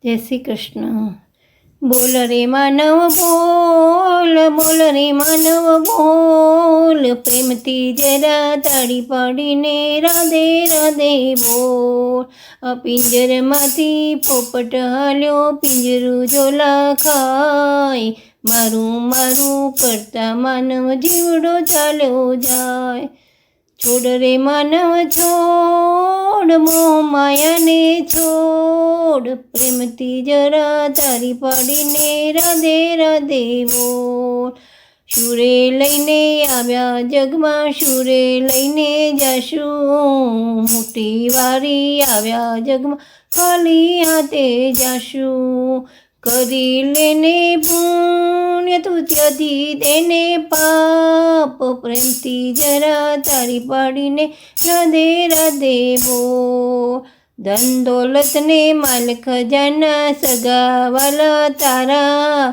જય શ્રી કૃષ્ણ. બોલ રે માનવ બોલ, બોલ રે માનવ બોલ, પ્રેમથી જરા તાળી પાડીને રાધે રાધે બોલ. આ પિંજરમાંથી પોપટ હાલ્યો, પિંજરું ઝોલા ખાય, મારું મારું કરતા માનવ જીવડો ચાલ્યો જાય. છોડ રે માનવ છોડ, મોહ માયાને છોડ, પ્રેમથી જરા તારી પાડીને રાધે રાધે બોલ. શુરે લઈને આવ્યા જગમાં, શુરે લઈને જાશું, મોટી વારી આવ્યા જગમાં, ખાલી હાથે જાશું. કરી લેને પુણ્ય તું ત્યાંથી દેને પાપ, પ્રેમથી જરા તારી પાડીને રાધે રાધે બોલ. ધન દોલતને માલ ખજાના, સગાવાલા તારા,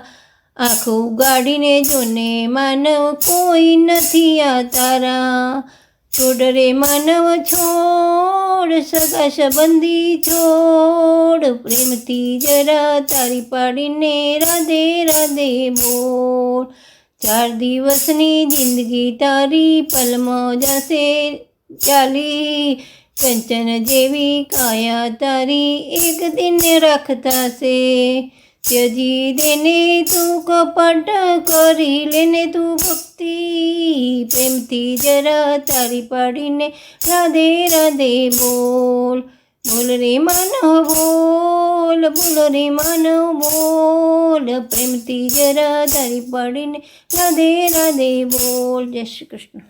આંખો ઉગાડીને જોને માનવ કોઈ નથી આ તારા. છોડ રે માનવ છોડ, સગા સંબંધી છોડ, પ્રેમથી જરા તારી પાડીને રાધે રાધે બોલ. 4 દિવસની જિંદગી તારી પલમાં જશે ચાલી, કંચન જેવી કાયા તારી એક દિન રાખતા છે. ત્યજી દેને તું કપટ, કરી લેને તું ભક્તિ, પ્રેમથી જરા તારી પાડીને રાધે રાધે બોલ. બોલ રે માનવ બોલ, બોલ રે માનવ બોલ, પ્રેમથી જરા તારી પાડીને રાધે રાધે બોલ. જય શ્રી કૃષ્ણ.